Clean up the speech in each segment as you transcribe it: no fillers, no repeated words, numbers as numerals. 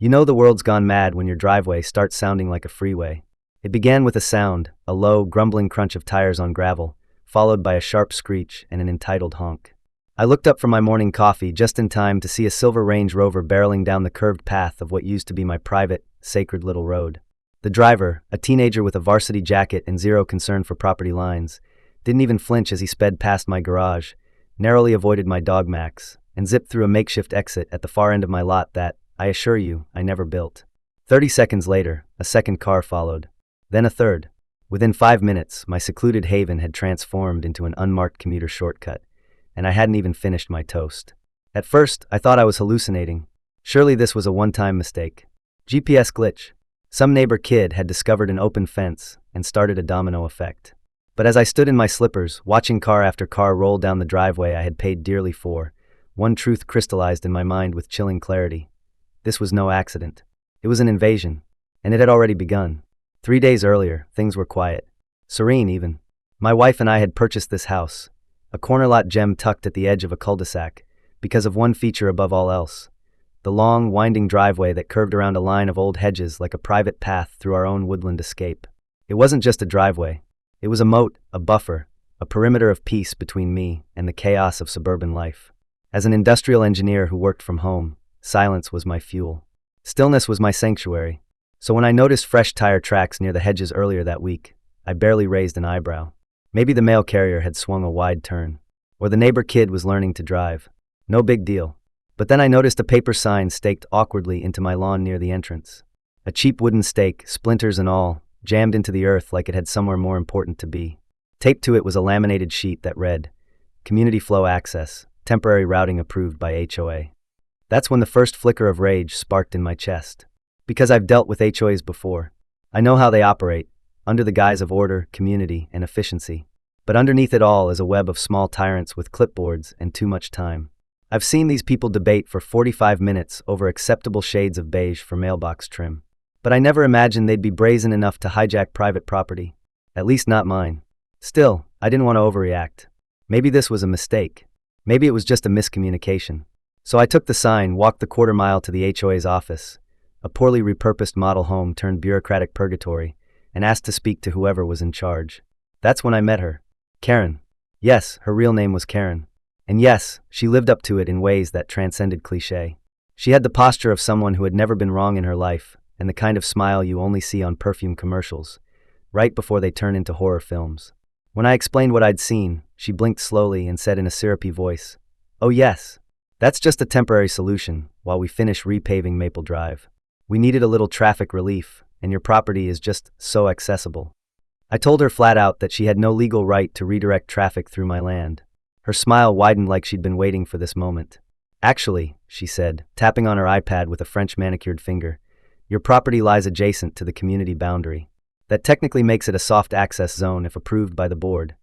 You know the world's gone mad when your driveway starts sounding like a freeway. It began with a sound, a low, grumbling crunch of tires on gravel, followed by a sharp screech and an entitled honk. I looked up from my morning coffee just in time to see a silver Range Rover barreling down the curved path of what used to be my private, sacred little road. The driver, a teenager with a varsity jacket and zero concern for property lines, didn't even flinch as he sped past my garage, narrowly avoided my dog Max, and zipped through a makeshift exit at the far end of my lot that, I assure you, I never built. 30 seconds later, a second car followed. Then a third. Within 5 minutes, my secluded haven had transformed into an unmarked commuter shortcut, and I hadn't even finished my toast. At first, I thought I was hallucinating. Surely this was a one-time mistake. GPS glitch. Some neighbor kid had discovered an open fence and started a domino effect. But as I stood in my slippers, watching car after car roll down the driveway I had paid dearly for, one truth crystallized in my mind with chilling clarity. This was no accident. It was an invasion, and it had already begun. 3 days earlier, things were quiet. Serene, even. My wife and I had purchased this house, a corner lot gem tucked at the edge of a cul-de-sac, because of one feature above all else. The long, winding driveway that curved around a line of old hedges like a private path through our own woodland escape. It wasn't just a driveway. It was a moat, a buffer, a perimeter of peace between me and the chaos of suburban life. As an industrial engineer who worked from home, silence was my fuel. Stillness was my sanctuary. So when I noticed fresh tire tracks near the hedges earlier that week, I barely raised an eyebrow. Maybe the mail carrier had swung a wide turn. Or the neighbor kid was learning to drive. No big deal. But then I noticed a paper sign staked awkwardly into my lawn near the entrance. A cheap wooden stake, splinters and all, jammed into the earth like it had somewhere more important to be. Taped to it was a laminated sheet that read, "Community Flow Access, Temporary Routing Approved by HOA." That's when the first flicker of rage sparked in my chest. Because I've dealt with HOAs before. I know how they operate, under the guise of order, community, and efficiency. But underneath it all is a web of small tyrants with clipboards and too much time. I've seen these people debate for 45 minutes over acceptable shades of beige for mailbox trim. But I never imagined they'd be brazen enough to hijack private property. At least not mine. Still, I didn't want to overreact. Maybe this was a mistake. Maybe it was just a miscommunication. So I took the sign, walked the quarter mile to the HOA's office, a poorly repurposed model home turned bureaucratic purgatory, and asked to speak to whoever was in charge. That's when I met her. Karen. Yes, her real name was Karen. And yes, she lived up to it in ways that transcended cliché. She had the posture of someone who had never been wrong in her life, and the kind of smile you only see on perfume commercials, right before they turn into horror films. When I explained what I'd seen, she blinked slowly and said in a syrupy voice, "Oh yes, that's just a temporary solution while we finish repaving Maple Drive. We needed a little traffic relief, and your property is just so accessible." I told her flat out that she had no legal right to redirect traffic through my land. Her smile widened like she'd been waiting for this moment. "Actually," she said, tapping on her iPad with a French manicured finger, "your property lies adjacent to the community boundary. That technically makes it a soft access zone if approved by the board."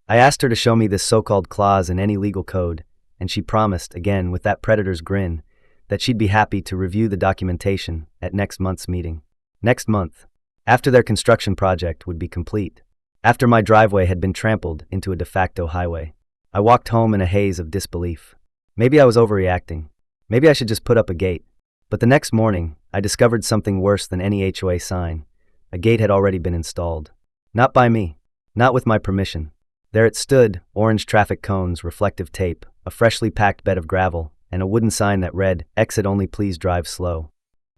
I asked her to show me this so-called clause in any legal code, and she promised, again with that predator's grin, that she'd be happy to review the documentation at next month's meeting. Next month, after their construction project would be complete, after my driveway had been trampled into a de facto highway. I walked home in a haze of disbelief. Maybe I was overreacting. Maybe I should just put up a gate. But the next morning, I discovered something worse than any HOA sign. A gate had already been installed. Not by me. Not with my permission. There it stood, orange traffic cones, reflective tape, a freshly packed bed of gravel, and a wooden sign that read, "Exit only, please drive slow."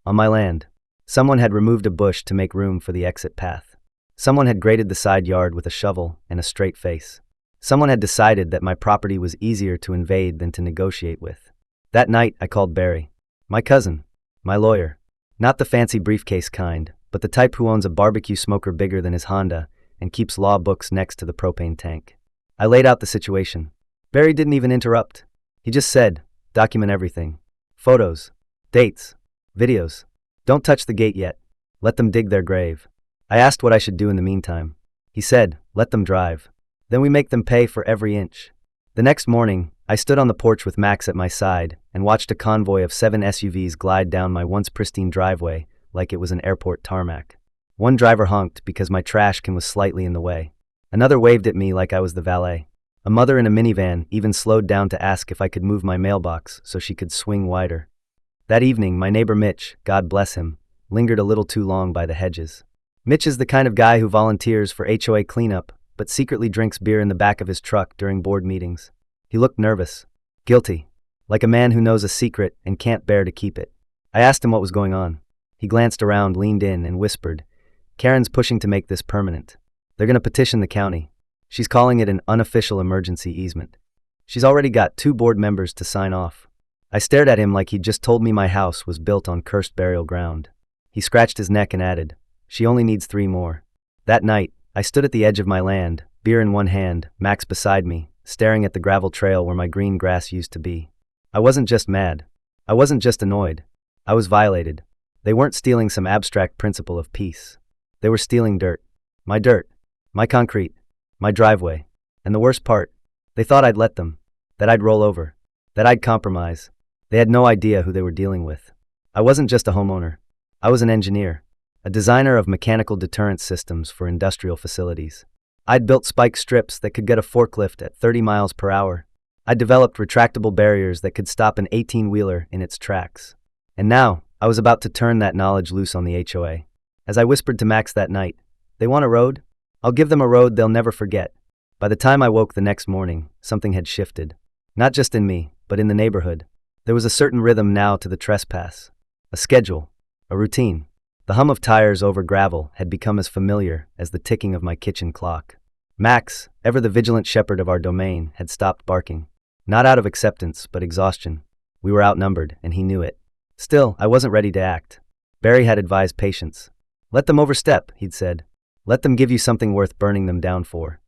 On my land. Someone had removed a bush to make room for the exit path. Someone had graded the side yard with a shovel and a straight face. Someone had decided that my property was easier to invade than to negotiate with. That night, I called Barry. My cousin. My lawyer. Not the fancy briefcase kind, but the type who owns a barbecue smoker bigger than his Honda and keeps law books next to the propane tank. I laid out the situation. Barry didn't even interrupt. He just said, "Document everything. Photos. Dates. Videos. Don't touch the gate yet. Let them dig their grave." I asked what I should do in the meantime. He said, "Let them drive. Then we make them pay for every inch." The next morning, I stood on the porch with Max at my side and watched a convoy of 7 SUVs glide down my once pristine driveway like it was an airport tarmac. One driver honked because my trash can was slightly in the way. Another waved at me like I was the valet. A mother in a minivan even slowed down to ask if I could move my mailbox so she could swing wider. That evening, my neighbor Mitch, God bless him, lingered a little too long by the hedges. Mitch is the kind of guy who volunteers for HOA cleanup, but secretly drinks beer in the back of his truck during board meetings. He looked nervous, guilty, like a man who knows a secret and can't bear to keep it. I asked him what was going on. He glanced around, leaned in, and whispered, "Karen's pushing to make this permanent. They're going to petition the county. She's calling it an unofficial emergency easement. She's already got 2 board members to sign off." I stared at him like he'd just told me my house was built on cursed burial ground. He scratched his neck and added, "She only needs 3 more. That night, I stood at the edge of my land, beer in one hand, Max beside me, staring at the gravel trail where my green grass used to be. I wasn't just mad. I wasn't just annoyed. I was violated. They weren't stealing some abstract principle of peace. They were stealing dirt. My concrete, my driveway. And the worst part, they thought I'd let them, that I'd roll over, that I'd compromise. They had no idea who they were dealing with. I wasn't just a homeowner. I was an engineer, a designer of mechanical deterrence systems for industrial facilities. I'd built spike strips that could get a forklift at 30 miles per hour. I'd developed retractable barriers that could stop an 18-wheeler in its tracks. And now, I was about to turn that knowledge loose on the HOA. As I whispered to Max that night, "They want a road? I'll give them a road they'll never forget." By the time I woke the next morning, something had shifted. Not just in me, but in the neighborhood. There was a certain rhythm now to the trespass. A schedule. A routine. The hum of tires over gravel had become as familiar as the ticking of my kitchen clock. Max, ever the vigilant shepherd of our domain, had stopped barking. Not out of acceptance, but exhaustion. We were outnumbered, and he knew it. Still, I wasn't ready to act. Barry had advised patience. "Let them overstep," he'd said. "Let them give you something worth burning them down for."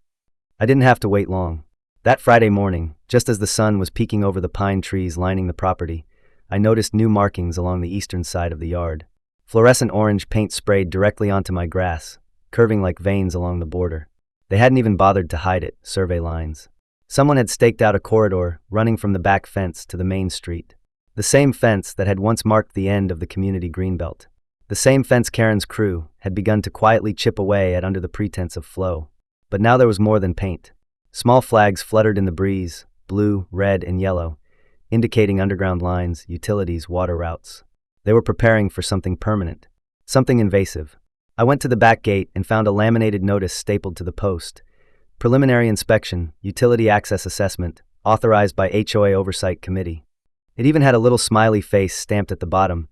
I didn't have to wait long. That Friday morning, just as the sun was peeking over the pine trees lining the property, I noticed new markings along the eastern side of the yard. Fluorescent orange paint sprayed directly onto my grass, curving like veins along the border. They hadn't even bothered to hide it, survey lines. Someone had staked out a corridor running from the back fence to the main street. The same fence that had once marked the end of the community greenbelt. The same fence Karen's crew had begun to quietly chip away at under the pretense of flow. But now there was more than paint. Small flags fluttered in the breeze, blue, red, and yellow, indicating underground lines, utilities, water routes. They were preparing for something permanent, something invasive. I went to the back gate and found a laminated notice stapled to the post. Preliminary inspection, utility access assessment, authorized by HOA Oversight Committee. It even had a little smiley face stamped at the bottom,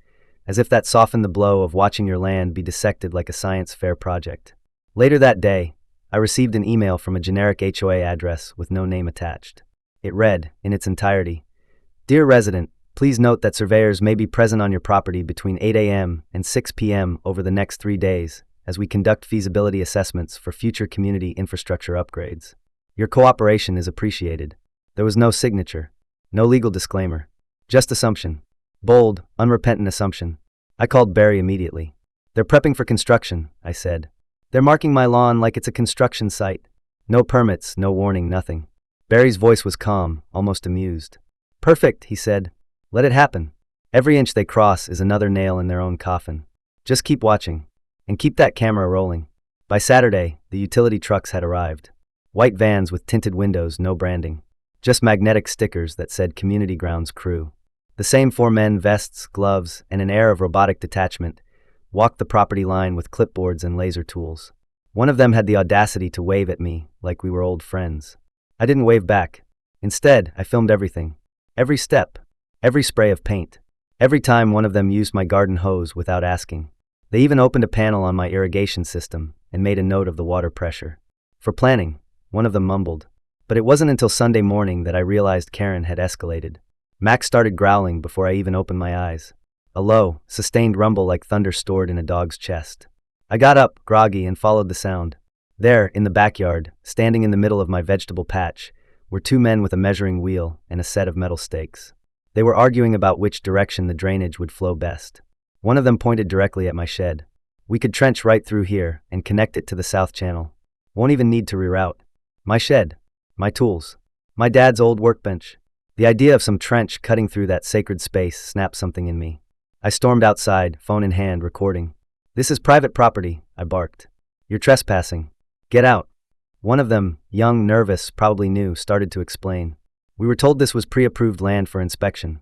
as if that softened the blow of watching your land be dissected like a science fair project. Later that day, I received an email from a generic HOA address with no name attached. It read, in its entirety, "Dear resident, please note that surveyors may be present on your property between 8 a.m. and 6 p.m. over the next 3 days as we conduct feasibility assessments for future community infrastructure upgrades. Your cooperation is appreciated." There was no signature, no legal disclaimer, just assumption. Bold, unrepentant assumption. I called Barry immediately. "They're prepping for construction," I said. "They're marking my lawn like it's a construction site. No permits, no warning, nothing." Barry's voice was calm, almost amused. "Perfect," he said. "Let it happen. Every inch they cross is another nail in their own coffin. Just keep watching. And keep that camera rolling." By Saturday, the utility trucks had arrived. White vans with tinted windows, no branding. Just magnetic stickers that said Community Grounds Crew. The same 4 men, vests, gloves, and an air of robotic detachment, walked the property line with clipboards and laser tools. One of them had the audacity to wave at me like we were old friends. I didn't wave back. Instead, I filmed everything. Every step. Every spray of paint. Every time one of them used my garden hose without asking. They even opened a panel on my irrigation system and made a note of the water pressure. For planning, one of them mumbled. But it wasn't until Sunday morning that I realized Karen had escalated. Max started growling before I even opened my eyes. A low, sustained rumble like thunder stored in a dog's chest. I got up, groggy, and followed the sound. There, in the backyard, standing in the middle of my vegetable patch, were 2 men with a measuring wheel and a set of metal stakes. They were arguing about which direction the drainage would flow best. One of them pointed directly at my shed. "We could trench right through here and connect it to the south channel. Won't even need to reroute." My shed. My tools. My dad's old workbench. The idea of some trench cutting through that sacred space snapped something in me. I stormed outside, phone in hand, recording. "This is private property," I barked. "You're trespassing. Get out." One of them, young, nervous, probably new, started to explain. "We were told this was pre-approved land for inspection."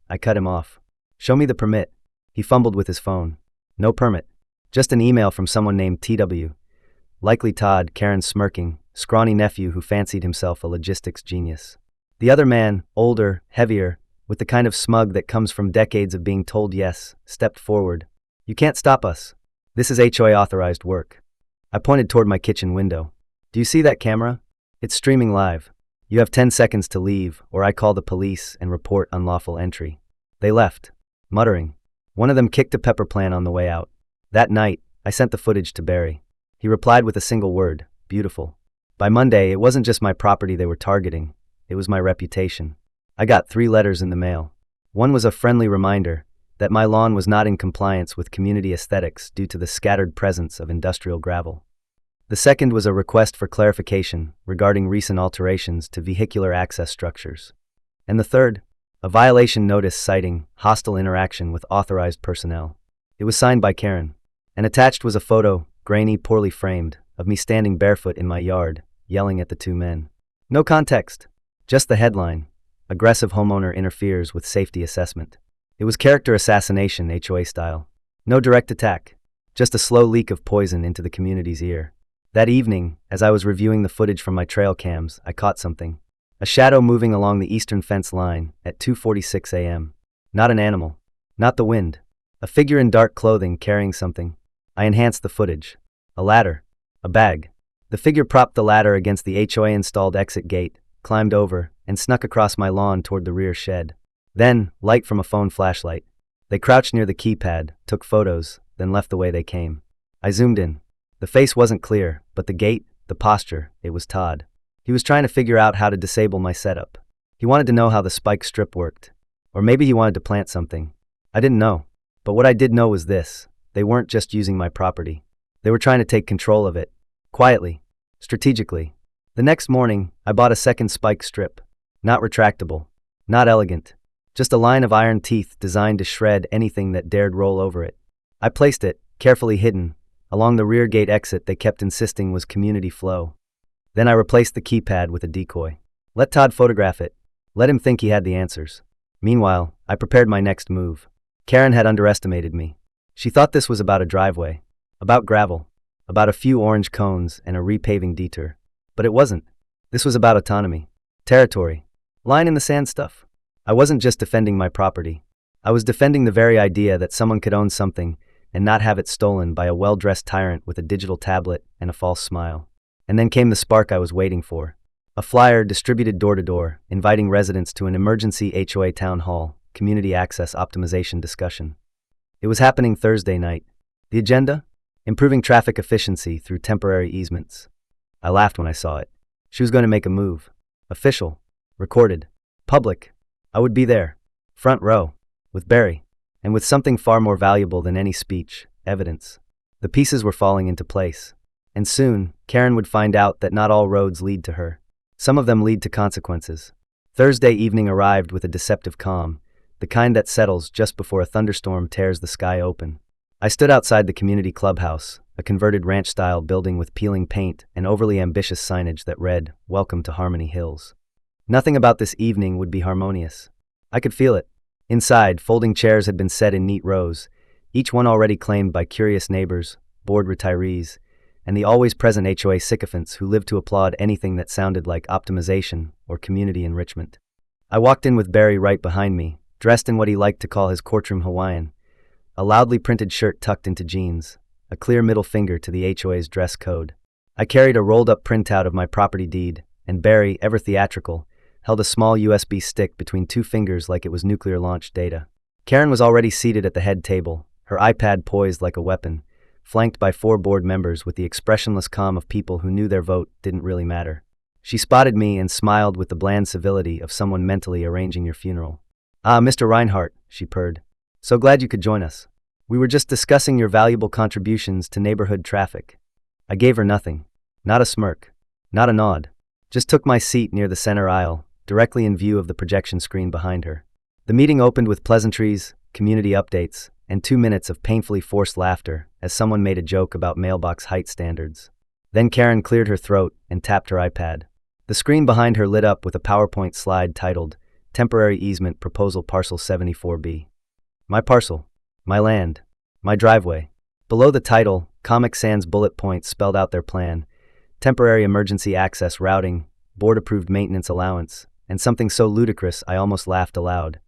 I cut him off. Show me the permit. He fumbled with his phone. No permit. Just an email from someone named TW. Likely Todd, Karen's smirking, scrawny nephew who fancied himself a logistics genius. The other man, older, heavier, with the kind of smug that comes from decades of being told yes, stepped forward. You can't stop us. This is HOA authorized work. I pointed toward my kitchen window. Do you see that camera? It's streaming live. You have 10 seconds to leave, or I call the police and report unlawful entry. They left, muttering. One of them kicked a pepper plant on the way out. That night, I sent the footage to Barry. He replied with a single word, beautiful. By Monday, it wasn't just my property they were targeting. It was my reputation. I got 3 letters in the mail. One was a friendly reminder that my lawn was not in compliance with community aesthetics due to the scattered presence of industrial gravel. The second was a request for clarification regarding recent alterations to vehicular access structures. And the third, a violation notice citing hostile interaction with authorized personnel. It was signed by Karen. And attached was a photo, grainy, poorly framed, of me standing barefoot in my yard, yelling at the 2 men. No context. Just the headline. Aggressive homeowner interferes with safety assessment. It was character assassination, HOA style. No direct attack. Just a slow leak of poison into the community's ear. That evening, as I was reviewing the footage from my trail cams, I caught something. A shadow moving along the eastern fence line at 2:46 a.m. Not an animal. Not the wind. A figure in dark clothing carrying something. I enhanced the footage. A ladder. A bag. The figure propped the ladder against the HOA-installed exit gate, climbed over, and snuck across my lawn toward the rear shed. Then, light from a phone flashlight. They crouched near the keypad, took photos, then left the way they came. I zoomed in. The face wasn't clear, but the gait, the posture, it was Todd. He was trying to figure out how to disable my setup. He wanted to know how the spike strip worked. Or maybe he wanted to plant something. I didn't know. But what I did know was this. They weren't just using my property. They were trying to take control of it. Quietly. Strategically. The next morning, I bought a second spike strip. Not retractable. Not elegant. Just a line of iron teeth designed to shred anything that dared roll over it. I placed it, carefully hidden, along the rear gate exit they kept insisting was community flow. Then I replaced the keypad with a decoy. Let Todd photograph it. Let him think he had the answers. Meanwhile, I prepared my next move. Karen had underestimated me. She thought this was about a driveway. About gravel. About a few orange cones and a repaving detour. But it wasn't. This was about autonomy. Territory. Line in the sand stuff. I wasn't just defending my property. I was defending the very idea that someone could own something and not have it stolen by a well-dressed tyrant with a digital tablet and a false smile. And then came the spark I was waiting for. A flyer distributed door-to-door, inviting residents to an emergency HOA town hall, community access optimization discussion. It was happening Thursday night. The agenda? Improving traffic efficiency through temporary easements. I laughed when I saw it. She was going to make a move. Official. Recorded. Public. I would be there. Front row. With Barry. And with something far more valuable than any speech, evidence. The pieces were falling into place. And soon, Karen would find out that not all roads lead to her. Some of them lead to consequences. Thursday evening arrived with a deceptive calm, the kind that settles just before a thunderstorm tears the sky open. I stood outside the community clubhouse, a converted ranch-style building with peeling paint and overly ambitious signage that read, "Welcome to Harmony Hills." Nothing about this evening would be harmonious. I could feel it. Inside, folding chairs had been set in neat rows, each one already claimed by curious neighbors, bored retirees, and the always-present HOA sycophants who lived to applaud anything that sounded like optimization or community enrichment. I walked in with Barry right behind me, dressed in what he liked to call his courtroom Hawaiian, a loudly printed shirt tucked into jeans, a clear middle finger to the HOA's dress code. I carried a rolled-up printout of my property deed, and Barry, ever theatrical, held a small USB stick between 2 fingers like it was nuclear-launched data. Karen was already seated at the head table, her iPad poised like a weapon, flanked by 4 board members with the expressionless calm of people who knew their vote didn't really matter. She spotted me and smiled with the bland civility of someone mentally arranging your funeral. "Ah, Mr. Reinhardt," she purred. "So glad you could join us. We were just discussing your valuable contributions to neighborhood traffic." I gave her nothing. Not a smirk. Not a nod. Just took my seat near the center aisle, directly in view of the projection screen behind her. The meeting opened with pleasantries, community updates, and 2 minutes of painfully forced laughter as someone made a joke about mailbox height standards. Then Karen cleared her throat and tapped her iPad. The screen behind her lit up with a PowerPoint slide titled, "Temporary Easement Proposal Parcel 74B." My parcel. My land. My driveway. Below the title, Comic Sans bullet points spelled out their plan: temporary emergency access routing, board-approved maintenance allowance, and something so ludicrous I almost laughed aloud: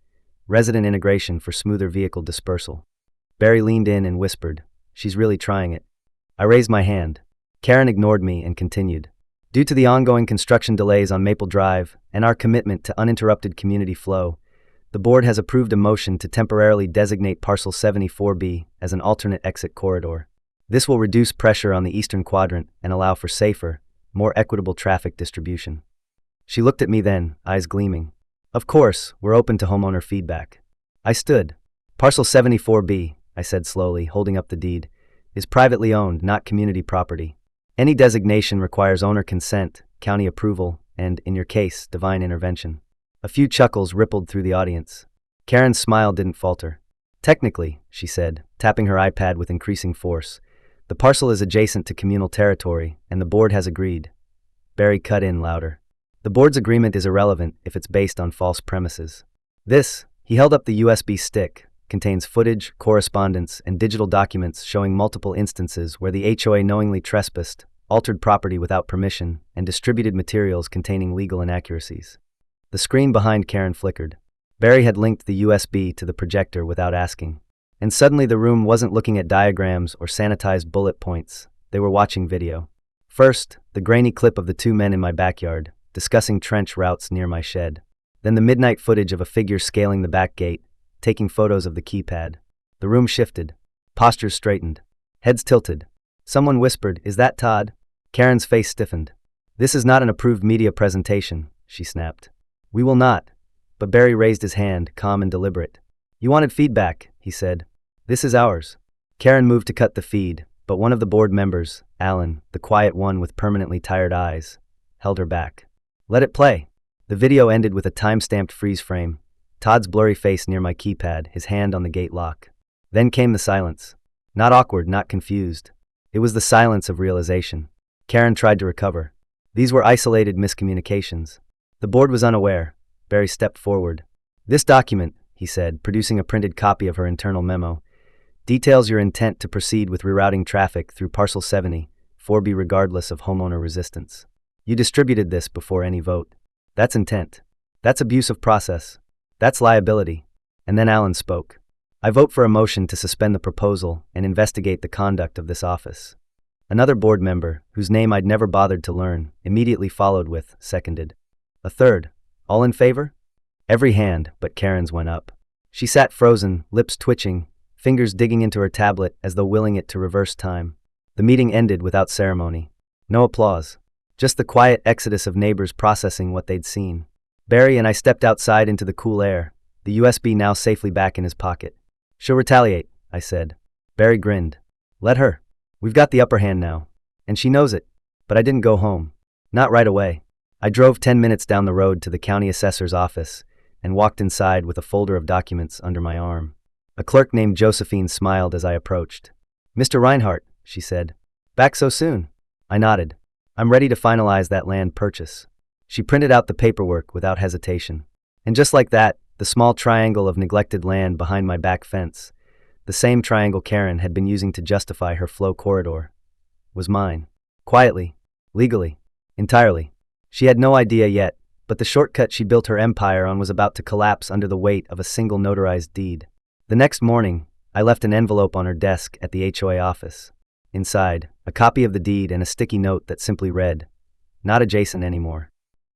resident integration for smoother vehicle dispersal. Barry leaned in and whispered, "She's really trying it." I raised my hand. Karen ignored me and continued. Due to the ongoing construction delays on Maple Drive and our commitment to uninterrupted community flow, the board has approved a motion to temporarily designate Parcel 74B as an alternate exit corridor. This will reduce pressure on the eastern quadrant and allow for safer, more equitable traffic distribution. She looked at me then, eyes gleaming. Of course, we're open to homeowner feedback. I stood. Parcel 74B, I said slowly, holding up the deed, is privately owned, not community property. Any designation requires owner consent, county approval, and, in your case, divine intervention. A few chuckles rippled through the audience. Karen's smile didn't falter. Technically, she said, tapping her iPad with increasing force, the parcel is adjacent to communal territory, and the board has agreed. Barry cut in louder. The board's agreement is irrelevant if it's based on false premises. This, he held up the USB stick, contains footage, correspondence, and digital documents showing multiple instances where the HOA knowingly trespassed, altered property without permission, and distributed materials containing legal inaccuracies. The screen behind Karen flickered. Barry had linked the USB to the projector without asking. And suddenly the room wasn't looking at diagrams or sanitized bullet points. They were watching video. First, the grainy clip of the two men in my backyard, discussing trench routes near my shed. Then the midnight footage of a figure scaling the back gate, taking photos of the keypad. The room shifted. Postures straightened. Heads tilted. Someone whispered, "Is that Todd?" Karen's face stiffened. "This is not an approved media presentation," she snapped. "We will not." But Barry raised his hand, calm and deliberate. "You wanted feedback," he said. "This is ours." Karen moved to cut the feed, but one of the board members, Alan, the quiet one with permanently tired eyes, held her back. "Let it play." The video ended with a time-stamped freeze frame, Todd's blurry face near my keypad, his hand on the gate lock. Then came the silence. Not awkward, not confused. It was the silence of realization. Karen tried to recover. These were isolated miscommunications. The board was unaware. Barry stepped forward. "This document," he said, producing a printed copy of her internal memo, "details your intent to proceed with rerouting traffic through Parcel 70, 4B regardless of homeowner resistance. You distributed this before any vote. That's intent. That's abuse of process. That's liability." And then Alan spoke. "I vote for a motion to suspend the proposal and investigate the conduct of this office." Another board member, whose name I'd never bothered to learn, immediately followed with, "Seconded." A third. "All in favor?" Every hand but Karen's went up. She sat frozen, lips twitching, fingers digging into her tablet as though willing it to reverse time. The meeting ended without ceremony. No applause. Just the quiet exodus of neighbors processing what they'd seen. Barry and I stepped outside into the cool air, the USB now safely back in his pocket. "She'll retaliate," I said. Barry grinned. "Let her. We've got the upper hand now. And she knows it." But I didn't go home. Not right away. I drove 10 minutes down the road to the county assessor's office and walked inside with a folder of documents under my arm. A clerk named Josephine smiled as I approached. "Mr. Reinhardt," she said. "Back so soon?" I nodded. "I'm ready to finalize that land purchase." She printed out the paperwork without hesitation. And just like that, the small triangle of neglected land behind my back fence, the same triangle Karen had been using to justify her flow corridor, was mine. Quietly. Legally. Entirely. She had no idea yet, but the shortcut she built her empire on was about to collapse under the weight of a single notarized deed. The next morning, I left an envelope on her desk at the HOA office. Inside, a copy of the deed and a sticky note that simply read, "Not adjacent anymore."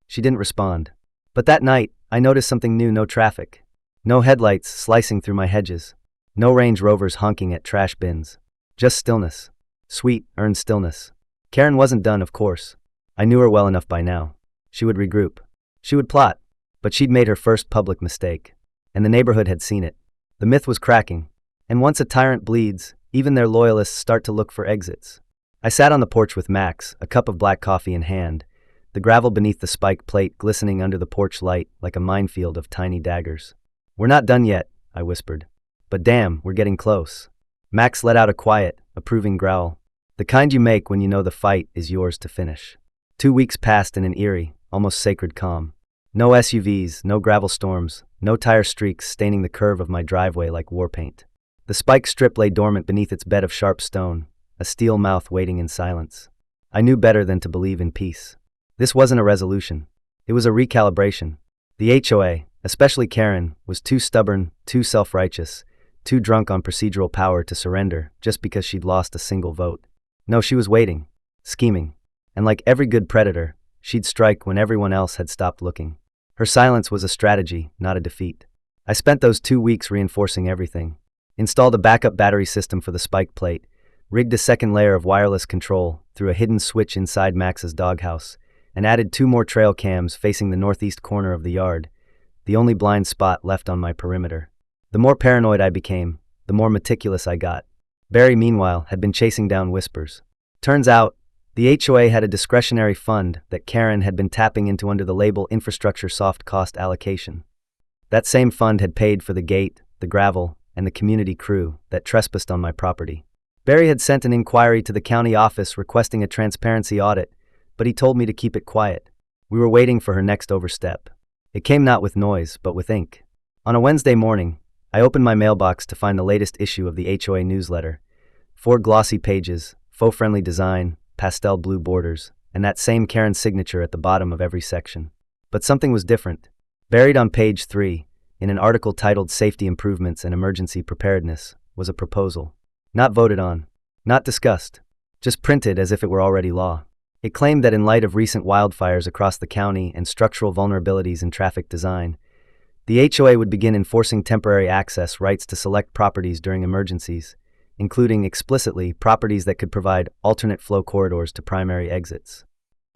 She didn't respond. But that night, I noticed something new: no traffic. No headlights slicing through my hedges. No Range Rovers honking at trash bins. Just stillness. Sweet, earned stillness. Karen wasn't done, of course. I knew her well enough by now. She would regroup. She would plot. But she'd made her first public mistake. And the neighborhood had seen it. The myth was cracking. And once a tyrant bleeds, even their loyalists start to look for exits. I sat on the porch with Max, a cup of black coffee in hand, the gravel beneath the spiked plate glistening under the porch light like a minefield of tiny daggers. "We're not done yet," I whispered. "But damn, we're getting close." Max let out a quiet, approving growl. The kind you make when you know the fight is yours to finish. 2 weeks passed in an eerie, almost sacred calm. No SUVs, no gravel storms, no tire streaks staining the curve of my driveway like war paint. The spike strip lay dormant beneath its bed of sharp stone, a steel mouth waiting in silence. I knew better than to believe in peace. This wasn't a resolution. It was a recalibration. The HOA, especially Karen, was too stubborn, too self-righteous, too drunk on procedural power to surrender just because she'd lost a single vote. No, she was waiting, scheming, and like every good predator, she'd strike when everyone else had stopped looking. Her silence was a strategy, not a defeat. I spent those 2 weeks reinforcing everything. Installed a backup battery system for the spike plate, rigged a second layer of wireless control through a hidden switch inside Max's doghouse, and added 2 more trail cams facing the northeast corner of the yard, the only blind spot left on my perimeter. The more paranoid I became, the more meticulous I got. Barry, meanwhile, had been chasing down whispers. Turns out, the HOA had a discretionary fund that Karen had been tapping into under the label Infrastructure Soft Cost Allocation. That same fund had paid for the gate, the gravel, and the community crew that trespassed on my property. Barry had sent an inquiry to the county office requesting a transparency audit, but he told me to keep it quiet. We were waiting for her next overstep. It came not with noise, but with ink. On a Wednesday morning, I opened my mailbox to find the latest issue of the HOA newsletter. 4 glossy pages, faux-friendly design, pastel blue borders, and that same Karen signature at the bottom of every section. But something was different. Buried on page 3, in an article titled Safety Improvements and Emergency Preparedness, was a proposal. Not voted on, not discussed, just printed as if it were already law. It claimed that in light of recent wildfires across the county and structural vulnerabilities in traffic design, the HOA would begin enforcing temporary access rights to select properties during emergencies, including explicitly properties that could provide alternate flow corridors to primary exits.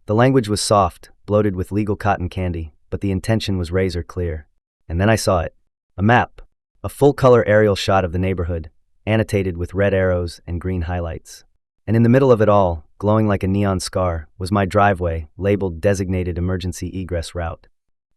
The language was soft, bloated with legal cotton candy, but the intention was razor clear. And then I saw it. A map, a full-color aerial shot of the neighborhood, annotated with red arrows and green highlights. And in the middle of it all, glowing like a neon scar, was my driveway, labeled Designated Emergency Egress Route.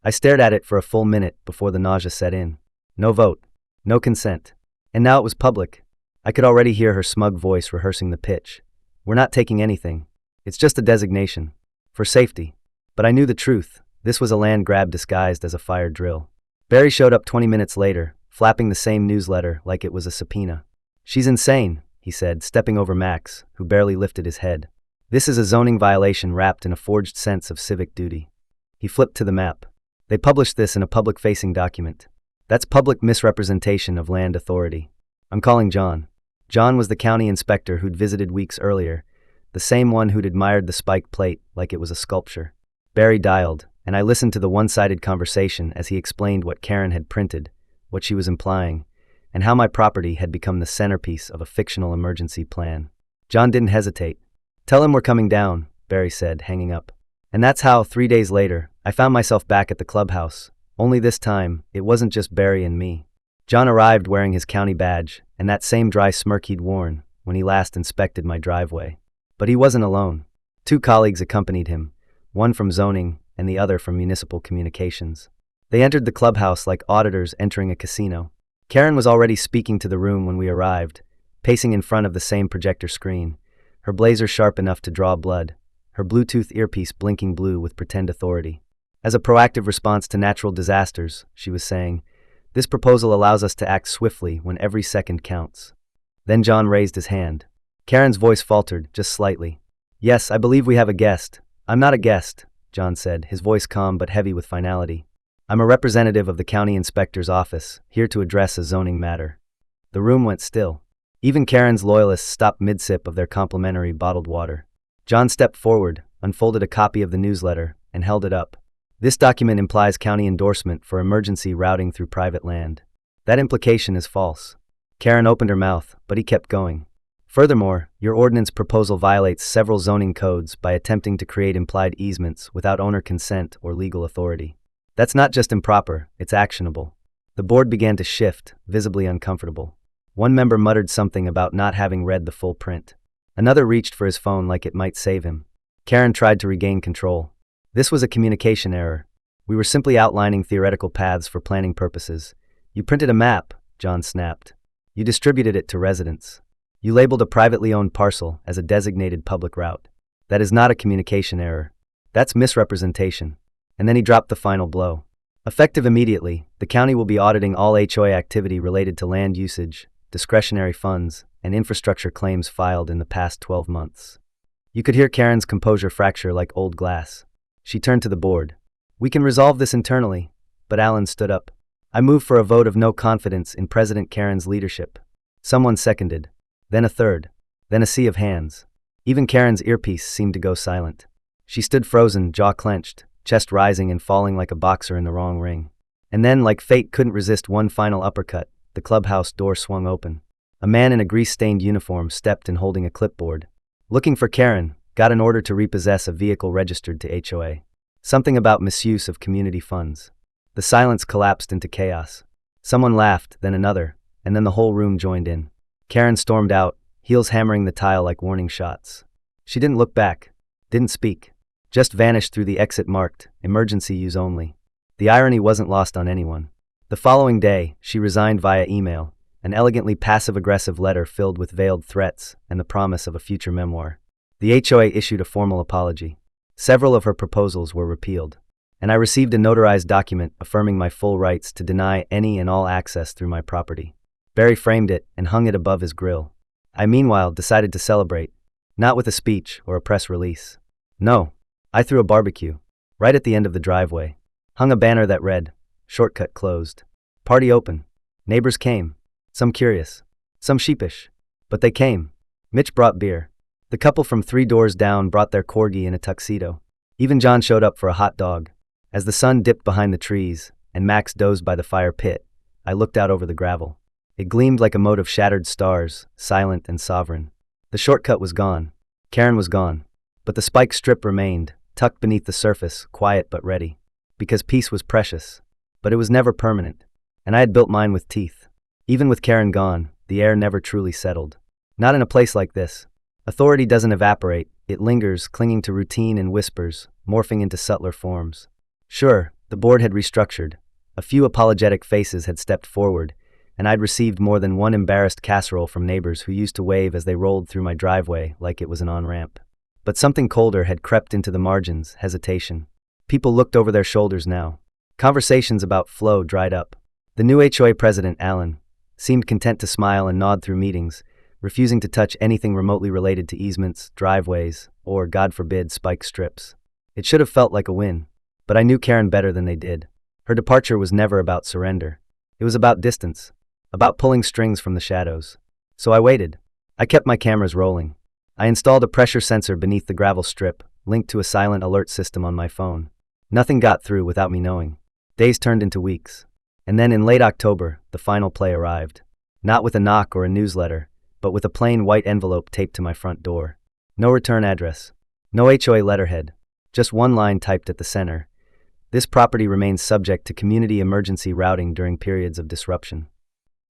I stared at it for a full minute before the nausea set in. No vote, no consent. And now it was public. I could already hear her smug voice rehearsing the pitch. We're not taking anything. It's just a designation. For safety. But I knew the truth. This was a land grab disguised as a fire drill. Barry showed up 20 minutes later, flapping the same newsletter like it was a subpoena. She's insane, he said, stepping over Max, who barely lifted his head. This is a zoning violation wrapped in a forged sense of civic duty. He flipped to the map. They published this in a public-facing document. That's public misrepresentation of land authority. I'm calling John. John was the county inspector who'd visited weeks earlier, the same one who'd admired the spike plate like it was a sculpture. Barry dialed, and I listened to the one-sided conversation as he explained what Karen had printed, what she was implying, and how my property had become the centerpiece of a fictional emergency plan. John didn't hesitate. Tell him we're coming down, Barry said, hanging up. And that's how, 3 days later, I found myself back at the clubhouse. Only this time, it wasn't just Barry and me. John arrived wearing his county badge, and that same dry smirk he'd worn when he last inspected my driveway. But he wasn't alone. 2 colleagues accompanied him, one from zoning and the other from municipal communications. They entered the clubhouse like auditors entering a casino. Karen was already speaking to the room when we arrived, pacing in front of the same projector screen, her blazer sharp enough to draw blood, her Bluetooth earpiece blinking blue with pretend authority. As a proactive response to natural disasters, she was saying, this proposal allows us to act swiftly when every second counts. Then John raised his hand. Karen's voice faltered, just slightly. Yes, I believe we have a guest. I'm not a guest, John said, his voice calm but heavy with finality. I'm a representative of the county inspector's office, here to address a zoning matter. The room went still. Even Karen's loyalists stopped mid-sip of their complimentary bottled water. John stepped forward, unfolded a copy of the newsletter, and held it up. This document implies county endorsement for emergency routing through private land. That implication is false. Karen opened her mouth, but he kept going. Furthermore, your ordinance proposal violates several zoning codes by attempting to create implied easements without owner consent or legal authority. That's not just improper, it's actionable. The board began to shift, visibly uncomfortable. One member muttered something about not having read the full print. Another reached for his phone like it might save him. Karen tried to regain control. This was a communication error. We were simply outlining theoretical paths for planning purposes. You printed a map, John snapped. You distributed it to residents. You labeled a privately owned parcel as a designated public route. That is not a communication error. That's misrepresentation. And then he dropped the final blow. Effective immediately, the county will be auditing all HOA activity related to land usage, discretionary funds, and infrastructure claims filed in the past 12 months. You could hear Karen's composure fracture like old glass. She turned to the board. We can resolve this internally, but Alan stood up. I moved for a vote of no confidence in President Karen's leadership. Someone seconded. Then a third. Then a sea of hands. Even Karen's earpiece seemed to go silent. She stood frozen, jaw clenched, chest rising and falling like a boxer in the wrong ring. And then, like fate couldn't resist one final uppercut, the clubhouse door swung open. A man in a grease-stained uniform stepped and holding a clipboard. Looking for Karen, got an order to repossess a vehicle registered to HOA. Something about misuse of community funds. The silence collapsed into chaos. Someone laughed, then another, and then the whole room joined in. Karen stormed out, heels hammering the tile like warning shots. She didn't look back, didn't speak, just vanished through the exit marked, emergency use only. The irony wasn't lost on anyone. The following day, she resigned via email, an elegantly passive-aggressive letter filled with veiled threats and the promise of a future memoir. The HOA issued a formal apology. Several of her proposals were repealed, and I received a notarized document affirming my full rights to deny any and all access through my property. Barry framed it and hung it above his grill. I meanwhile decided to celebrate, not with a speech or a press release. No, I threw a barbecue, right at the end of the driveway. Hung a banner that read, "Shortcut closed. Party open." Neighbors came, some curious, some sheepish, but they came. Mitch brought beer. The couple from 3 doors down brought their corgi in a tuxedo. Even John showed up for a hot dog. As the sun dipped behind the trees, and Max dozed by the fire pit, I looked out over the gravel. It gleamed like a mote of shattered stars, silent and sovereign. The shortcut was gone. Karen was gone. But the spike strip remained, tucked beneath the surface, quiet but ready. Because peace was precious. But it was never permanent. And I had built mine with teeth. Even with Karen gone, the air never truly settled. Not in a place like this. Authority doesn't evaporate, it lingers, clinging to routine and whispers, morphing into subtler forms. Sure, the board had restructured. A few apologetic faces had stepped forward, and I'd received more than one embarrassed casserole from neighbors who used to wave as they rolled through my driveway like it was an on-ramp. But something colder had crept into the margins, hesitation. People looked over their shoulders now. Conversations about flow dried up. The new HOA president, Alan, seemed content to smile and nod through meetings, refusing to touch anything remotely related to easements, driveways, or, God forbid, spike strips. It should have felt like a win, but I knew Karen better than they did. Her departure was never about surrender. It was about distance, about pulling strings from the shadows. So I waited. I kept my cameras rolling. I installed a pressure sensor beneath the gravel strip, linked to a silent alert system on my phone. Nothing got through without me knowing. Days turned into weeks. And then in late October, the final play arrived. Not with a knock or a newsletter, but with a plain white envelope taped to my front door. No return address. No HOA letterhead. Just one line typed at the center. This property remains subject to community emergency routing during periods of disruption.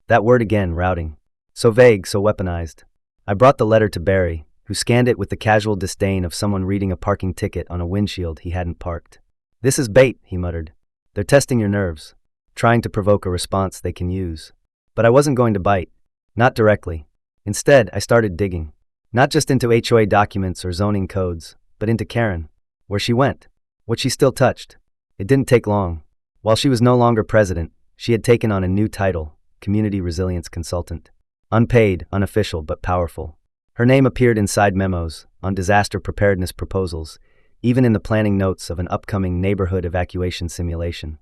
That word again, routing. So vague, so weaponized. I brought the letter to Barry, who scanned it with the casual disdain of someone reading a parking ticket on a windshield he hadn't parked. "This is bait," he muttered. "They're testing your nerves, trying to provoke a response they can use." But I wasn't going to bite. Not directly. Instead, I started digging. Not just into HOA documents or zoning codes, but into Karen. Where she went. What she still touched. It didn't take long. While she was no longer president, she had taken on a new title, Community Resilience Consultant. Unpaid, unofficial, but powerful. Her name appeared inside memos, on disaster preparedness proposals, even in the planning notes of an upcoming neighborhood evacuation simulation.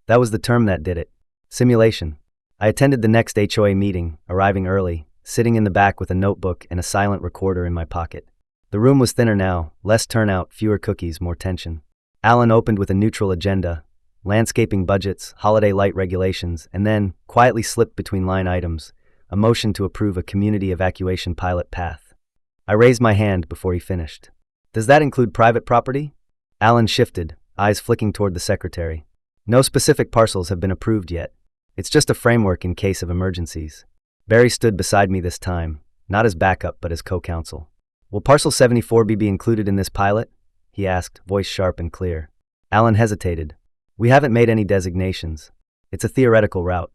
That was the term that did it. Simulation. I attended the next HOA meeting, arriving early, sitting in the back with a notebook and a silent recorder in my pocket. The room was thinner now, less turnout, fewer cookies, more tension. Alan opened with a neutral agenda, landscaping budgets, holiday light regulations, and then, quietly slipped between line items, a motion to approve a community evacuation pilot path. I raised my hand before he finished. "Does that include private property?" Alan shifted, eyes flicking toward the secretary. "No specific parcels have been approved yet. It's just a framework in case of emergencies." Barry stood beside me this time, not as backup but as co-counsel. "Will Parcel 74B be included in this pilot?" he asked, voice sharp and clear. Alan hesitated. "We haven't made any designations. It's a theoretical route."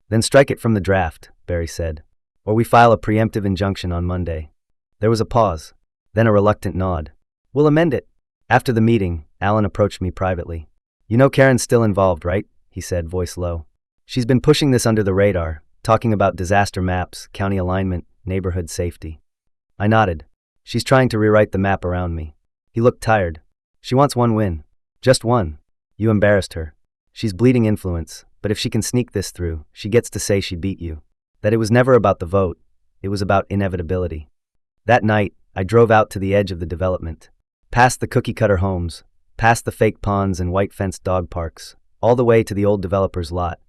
"Then strike it from the draft," Barry said. "Or we file a preemptive injunction on Monday." There was a pause, then a reluctant nod. "We'll amend it." After the meeting, Alan approached me privately. You know Karen's still involved, right? He said, voice low. She's been pushing this under the radar, talking about disaster maps, county alignment, neighborhood safety. I nodded. She's trying to rewrite the map around me. He looked tired. She wants one win. Just one. You embarrassed her. She's bleeding influence, but if she can sneak this through, she gets to say she beat you. That it was never about the vote, it was about inevitability. That night, I drove out to the edge of the development. Past the cookie-cutter homes, past the fake ponds and white-fenced dog parks, all the way to the old developer's lot,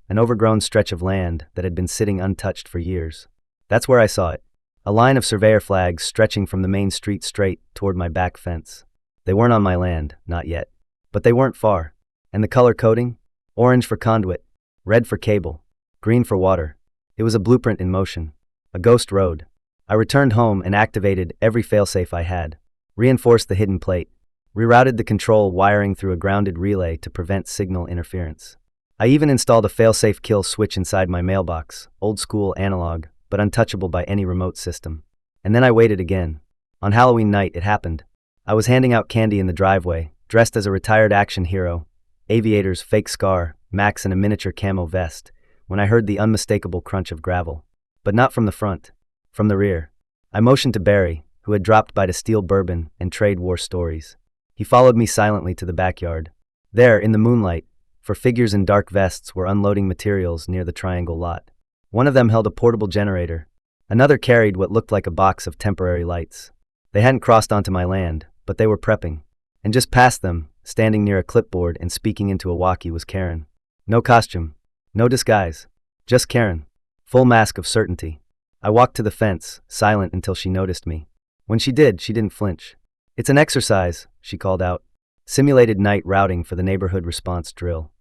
an overgrown stretch of land that had been sitting untouched for years. That's where I saw it. A line of surveyor flags stretching from the main street straight toward my back fence. They weren't on my land, not yet. But they weren't far. And the color coding? Orange for conduit, red for cable, green for water. It was a blueprint in motion. A ghost road. I returned home and activated every failsafe I had. Reinforced the hidden plate. Rerouted the control wiring through a grounded relay to prevent signal interference. I even installed a failsafe kill switch inside my mailbox, old school analog, but untouchable by any remote system. And then I waited again. On Halloween night, it happened. I was handing out candy in the driveway, dressed as a retired action hero, aviator's fake scar, Max in a miniature camo vest, when I heard the unmistakable crunch of gravel. But not from the front, from the rear. I motioned to Barry, who had dropped by to steal bourbon and trade war stories. He followed me silently to the backyard. There, in the moonlight, four figures in dark vests were unloading materials near the triangle lot. One of them held a portable generator. Another carried what looked like a box of temporary lights. They hadn't crossed onto my land, but they were prepping. And just past them, standing near a clipboard and speaking into a walkie, was Karen. No costume, no disguise, just Karen. Full mask of certainty. I walked to the fence, silent until she noticed me. When she did, she didn't flinch. It's an exercise, she called out. Simulated night routing for the neighborhood response drill.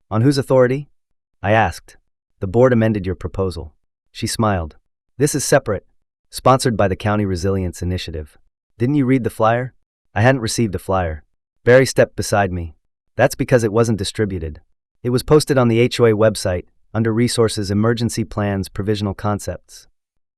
On whose authority? I asked. The board amended your proposal. She smiled. This is separate. Sponsored by the County Resilience Initiative. Didn't you read the flyer? I hadn't received a flyer. Barry stepped beside me. That's because it wasn't distributed. It was posted on the HOA website, under Resources Emergency Plans Provisional Concepts.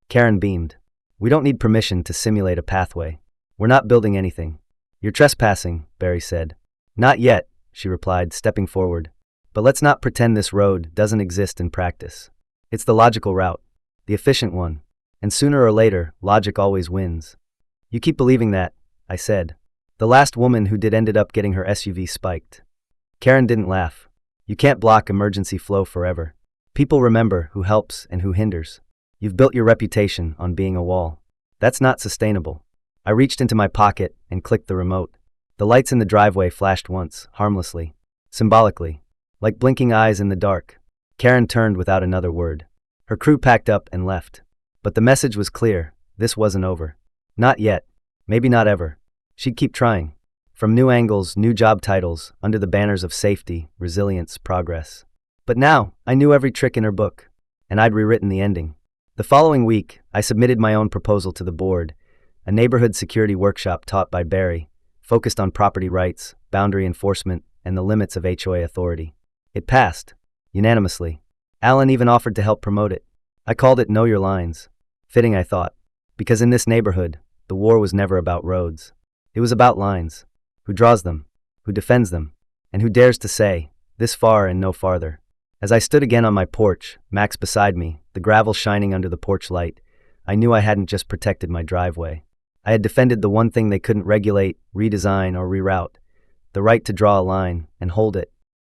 Karen beamed. We don't need permission to simulate a pathway. We're not building anything. You're trespassing, Barry said. Not yet, she replied, stepping forward. But let's not pretend this road doesn't exist in practice. It's the logical route, the efficient one. And sooner or later, logic always wins. You keep believing that, I said. The last woman who did ended up getting her SUV spiked. Karen didn't laugh. You can't block emergency flow forever. People remember who helps and who hinders. You've built your reputation on being a wall. That's not sustainable. I reached into my pocket and clicked the remote. The lights in the driveway flashed once, harmlessly, symbolically, like blinking eyes in the dark. Karen turned without another word. Her crew packed up and left. But the message was clear. This wasn't over. Not yet. Maybe not ever. She'd keep trying. From new angles, new job titles, under the banners of safety, resilience, progress. But now, I knew every trick in her book, and I'd rewritten the ending. The following week, I submitted my own proposal to the board, a neighborhood security workshop taught by Barry, focused on property rights, boundary enforcement, and the limits of HOA authority. It passed, unanimously. Alan even offered to help promote it. I called it Know Your Lines. Fitting, I thought, because in this neighborhood, the war was never about roads. It was about lines. Who draws them, who defends them, and who dares to say, this far and no farther. As I stood again on my porch, Max beside me, the gravel shining under the porch light, I knew I hadn't just protected my driveway. I had defended the one thing they couldn't regulate, redesign, or reroute, the right to draw a line and hold it,